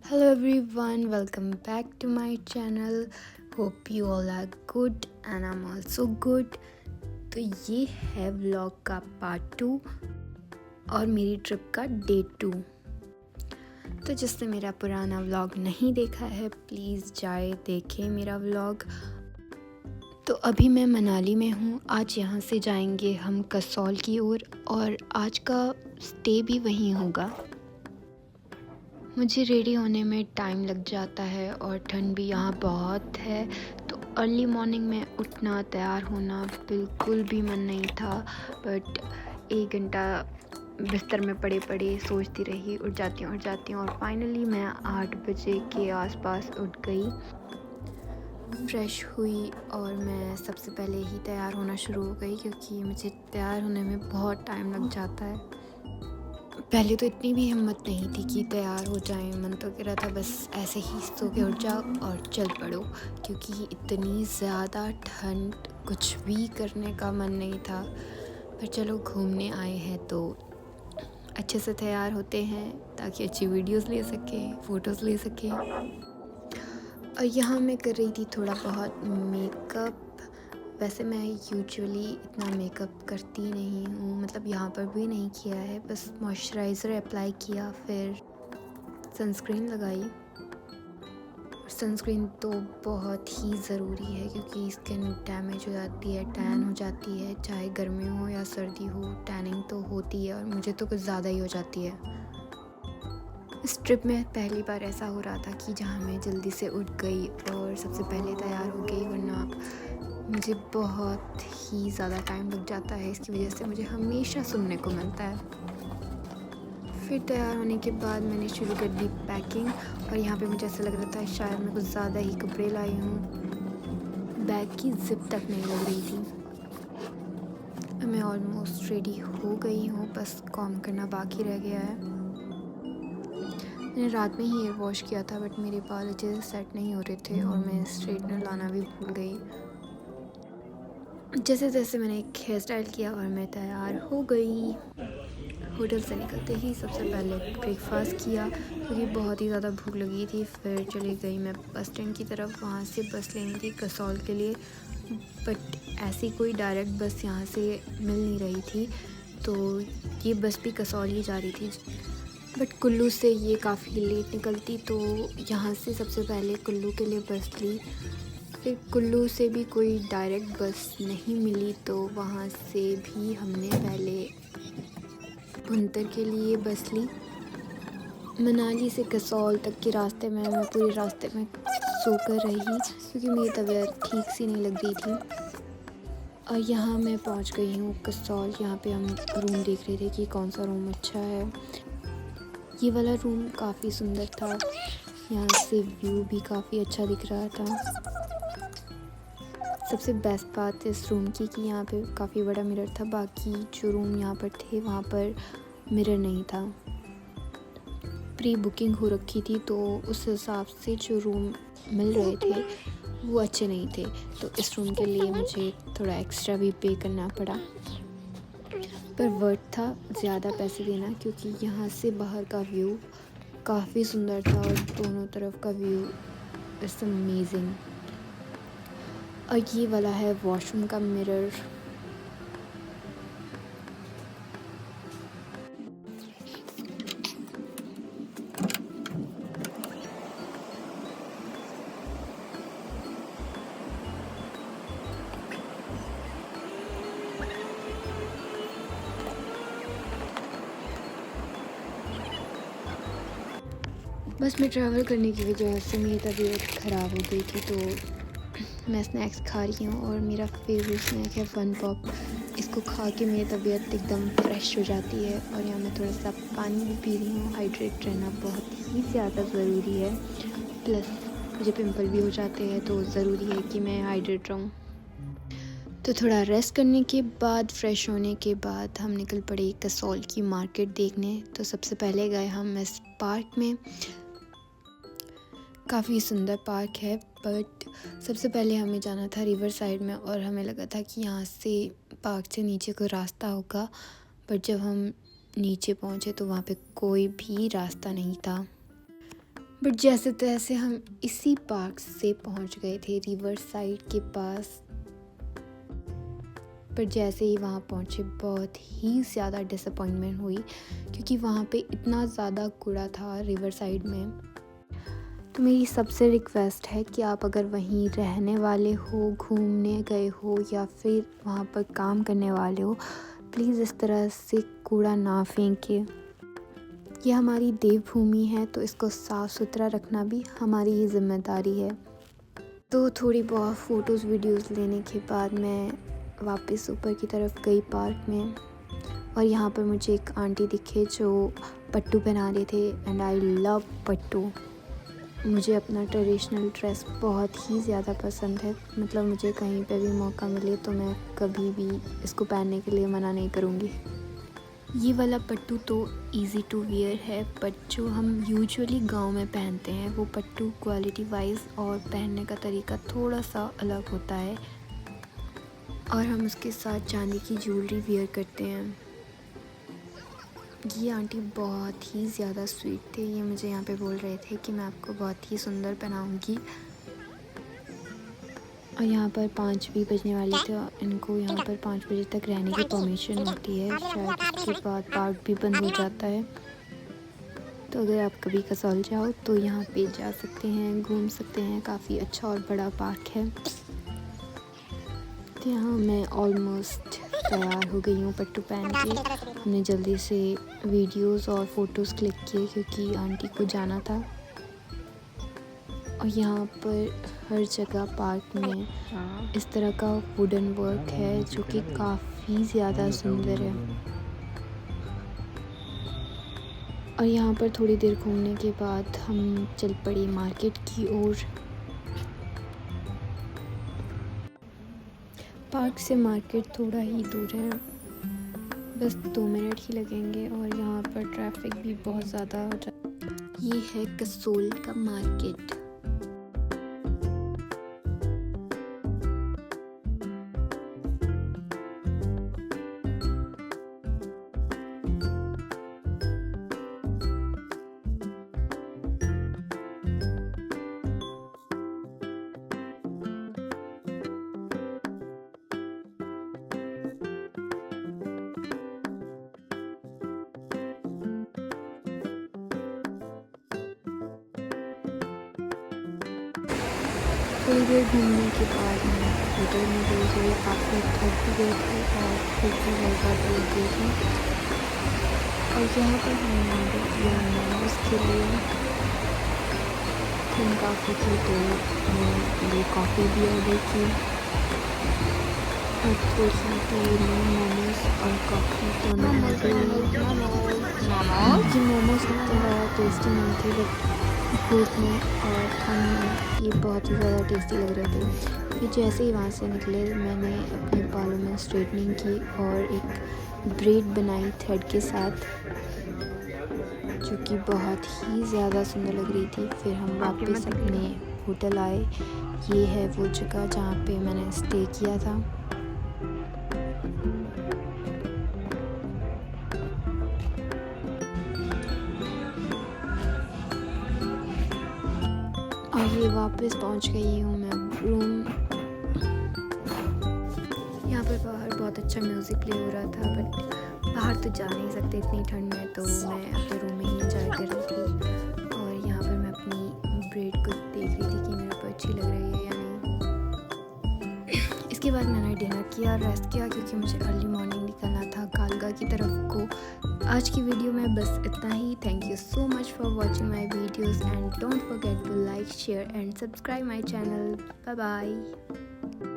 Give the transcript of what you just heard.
Hello everyone, welcome back to my channel. Hope you all are good and I'm also good. तो ये है vlog का part 2 और मेरी ट्रिप का डे 2। तो जिसने मेरा पुराना व्लॉग नहीं देखा है प्लीज़ जाए देखें मेरा व्लॉग। तो अभी मैं मनाली में हूँ। आज यहाँ से जाएंगे हम कसौल की ओर और आज का स्टे भी वहीं होगा। मुझे रेडी होने में टाइम लग जाता है और ठंड भी यहाँ बहुत है, तो अर्ली मॉर्निंग में उठना तैयार होना बिल्कुल भी मन नहीं था। बट 1 घंटा बिस्तर में पड़े पड़े सोचती रही, उठ जाती हूँ और फाइनली मैं 8 बजे के आसपास उठ गई, फ्रेश हुई और मैं सबसे पहले ही तैयार होना शुरू हो गई क्योंकि मुझे तैयार होने में बहुत टाइम लग जाता है। पहले तो इतनी भी हिम्मत नहीं थी कि तैयार हो जाएं, मन तो कह रहा था बस ऐसे ही सो के उठ जाओ और चल पड़ो, क्योंकि इतनी ज़्यादा ठंड कुछ भी करने का मन नहीं था। पर चलो घूमने आए हैं तो अच्छे से तैयार होते हैं ताकि अच्छी वीडियोस ले सकें, फ़ोटोज़ ले सकें। और यहाँ मैं कर रही थी थोड़ा बहुत मेकअप। वैसे मैं यूजुअली इतना मेकअप करती नहीं हूँ, मतलब यहाँ पर भी नहीं किया है, बस मॉइस्चराइज़र अप्लाई किया, फिर सनस्क्रीन लगाई। सनस्क्रीन तो बहुत ही ज़रूरी है क्योंकि स्किन डैमेज हो जाती है, टैन हो जाती है, चाहे गर्मी हो या सर्दी हो, टैनिंग तो होती है और मुझे तो कुछ ज़्यादा ही हो जाती है। इस ट्रिप में पहली बार ऐसा हो रहा था कि जहाँ मैं जल्दी से उठ गई और सबसे पहले तैयार हो गई, वरना मुझे बहुत ही ज़्यादा टाइम लग जाता है। इसकी वजह से मुझे हमेशा सुनने को मिलता है। फिर तैयार होने के बाद मैंने शुरू कर दी पैकिंग और यहाँ पे मुझे ऐसा लग रहा था शायद मैं कुछ ज़्यादा ही कपड़े लाई हूँ। बैग की जिप तक नहीं लग रही थी। मैं ऑलमोस्ट रेडी हो गई हूँ, बस कॉम्ब करना बाकी रह गया है। मैंने रात में ही हेयर वॉश किया था बट मेरे बाल अच्छे से सेट नहीं हो रहे थे और मैं स्ट्रेटनर लाना भी भूल गई। जैसे जैसे मैंने एक हेयर स्टाइल किया और मैं तैयार हो गई। होटल से निकलते ही सबसे पहले ब्रेकफास्ट किया क्योंकि बहुत ही ज़्यादा भूख लगी थी। फिर चली गई मैं बस स्टैंड की तरफ, वहाँ से बस लेनी थी कसौल के लिए, बट ऐसी कोई डायरेक्ट बस यहाँ से मिल नहीं रही थी, तो ये बस भी कसौल ही जा रही थी। बट कुल्लू से ये काफ़ी लेट निकलती, तो यहाँ से सबसे पहले कुल्लू के लिए बस ली। फिर कुल्लू से भी कोई डायरेक्ट बस नहीं मिली, तो वहाँ से भी हमने पहले भुंतर के लिए बस ली। मनाली से कसौल तक के रास्ते में मैं पूरे रास्ते में सोकर रही क्योंकि मेरी तबीयत ठीक सी नहीं लग रही थी। और यहाँ मैं पहुँच गई हूँ कसौल। यहाँ पे हम रूम देख रहे थे कि कौन सा रूम अच्छा है। ये वाला रूम काफ़ी सुंदर था, यहाँ से व्यू भी काफ़ी अच्छा दिख रहा था। सबसे बेस्ट बात इस रूम की कि यहाँ पे काफ़ी बड़ा मिरर था, बाकी जो रूम यहाँ पर थे वहाँ पर मिरर नहीं था। प्री बुकिंग हो रखी थी तो उस हिसाब से जो रूम मिल रहे थे वो अच्छे नहीं थे, तो इस रूम के लिए मुझे थोड़ा एक्स्ट्रा भी पे करना पड़ा, पर वर्थ था ज़्यादा पैसे देना क्योंकि यहाँ से बाहर का व्यू काफ़ी सुंदर था और दोनों तरफ का व्यू इट्स अमेजिंग। और ये वाला है वॉशरूम का मिरर। बस में ट्रैवल करने की वजह से मेरी तबीयत ख़राब हो गई थी, तो मैं स्नैक्स खा रही हूँ और मेरा फेवरेट स्नैक है फन पॉप। इसको खा के मेरी तबीयत एकदम फ्रेश हो जाती है। और यहाँ मैं थोड़ा सा पानी भी पी रही हूँ। हाइड्रेट रहना बहुत ही ज़्यादा ज़रूरी है, प्लस मुझे पिंपल भी हो जाते हैं तो ज़रूरी है कि मैं हाइड्रेट रहूँ। तो थोड़ा रेस्ट करने के बाद, फ्रेश होने के बाद हम निकल पड़े कसौल की मार्केट देखने। तो सबसे पहले गए हम इस पार्क में। काफ़ी सुंदर पार्क है, बट सबसे पहले हमें जाना था रिवर साइड में और हमें लगा था कि यहाँ से पार्क से नीचे को रास्ता होगा, बट जब हम नीचे पहुँचे तो वहाँ पे कोई भी रास्ता नहीं था। बट जैसे तैसे हम इसी पार्क से पहुंच गए थे रिवर साइड के पास। पर जैसे ही वहाँ पहुँचे बहुत ही ज़्यादा डिसअपॉइंटमेंट हुई, क्योंकि वहाँ पे इतना ज़्यादा कूड़ा था रिवर साइड में। तो मेरी सबसे रिक्वेस्ट है कि आप अगर वहीं रहने वाले हो, घूमने गए हो या फिर वहाँ पर काम करने वाले हो, प्लीज़ इस तरह से कूड़ा ना फेंकें। ये हमारी देवभूमि है, तो इसको साफ़ सुथरा रखना भी हमारी ही जिम्मेदारी है। तो थोड़ी बहुत फ़ोटोज़ वीडियोज़ लेने के बाद मैं वापस ऊपर की तरफ गई पार्क में, और यहाँ पर मुझे एक आंटी दिखे जो पट्टू पहना रहे थे। And I love pattu. मुझे अपना ट्रेडिशनल ड्रेस बहुत ही ज़्यादा पसंद है। मतलब मुझे कहीं पे भी मौका मिले तो मैं कभी भी इसको पहनने के लिए मना नहीं करूँगी। ये वाला पट्टू तो इजी टू वियर है, बट जो हम यूजुअली गांव में पहनते हैं वो पट्टू क्वालिटी वाइज और पहनने का तरीका थोड़ा सा अलग होता है, और हम उसके साथ चांदी की ज्वेलरी वियर करते हैं। ये आंटी बहुत ही ज़्यादा स्वीट थे। ये मुझे यहाँ पे बोल रहे थे कि मैं आपको बहुत ही सुंदर पहनाऊँगी। और यहाँ पर 5 भी बजने वाली थी, और इनको यहाँ पर 5 बजे तक रहने की परमिशन होती है। शायद उसके बाद पार्क भी बंद हो जाता है। तो अगर आप कभी कसौल जाओ तो यहाँ पे जा सकते हैं, घूम सकते हैं। काफ़ी अच्छा और बड़ा पार्क है। तो यहाँ मैं ऑलमोस्ट तैयार हो गई हूँ पट्टू पहन के। हमने जल्दी से वीडियोस और फ़ोटोज़ क्लिक किए क्योंकि आंटी को जाना था। और यहाँ पर हर जगह पार्क में इस तरह का वुडन वर्क है जो कि काफ़ी ज़्यादा सुंदर है। और यहाँ पर थोड़ी देर घूमने के बाद हम चल पड़े मार्केट की ओर। पार्क से मार्केट थोड़ा ही दूर है, बस 2 मिनट ही लगेंगे। और यहाँ पर ट्रैफिक भी बहुत ज़्यादा हो जाता है। ये है कसोल का मार्केट। थोड़ी देर घूमने के बाद हम होटल में गए, जो काफ़ी थक भी गए थे और भूख भी बहुत ज़्यादा लग गई थी। और यहाँ पर हमने ऑर्डर किया मोमोज के लिए। हम काफ़ी थी तो हमने कॉफ़ी भी ऑर्डर की, और थोड़ी सी मोमोज और कॉफ़ी दोनों ऑर्डर की। ये मोमोज इतने ज़्यादा टेस्टी नहीं थे, बट धूप में और ठंड में ये बहुत ही ज़्यादा टेस्टी लग रहे थे। फिर जैसे ही वहाँ से निकले मैंने अपने बालों में स्ट्रेटनिंग की और एक ब्रेड बनाई थ्रेड के साथ, जो कि बहुत ही ज़्यादा सुंदर लग रही थी। फिर हम वापस अपने होटल आए। ये है वो जगह जहाँ पे मैंने स्टे किया था। और ये वापस पहुंच गई हूँ मैं रूम। यहाँ पर बाहर बहुत अच्छा म्यूज़िक प्ले हो रहा था, बट बाहर तो जा नहीं सकते इतनी ठंड में, तो मैं अपने रूम में ही एंजॉय कर रही थी। और यहाँ पर मैं अपनी ब्रेड को देख रही थी कि मेरे को अच्छी लग रही है या नहीं। इसके बाद मैंने डिनर किया, रेस्ट किया, क्योंकि मुझे अर्ली मॉर्निंग निकलना था कालका की तरफ को। आज की वीडियो में बस इतना ही। Thank you so much for watching my videos, and don't forget to like, share and subscribe my channel. Bye bye.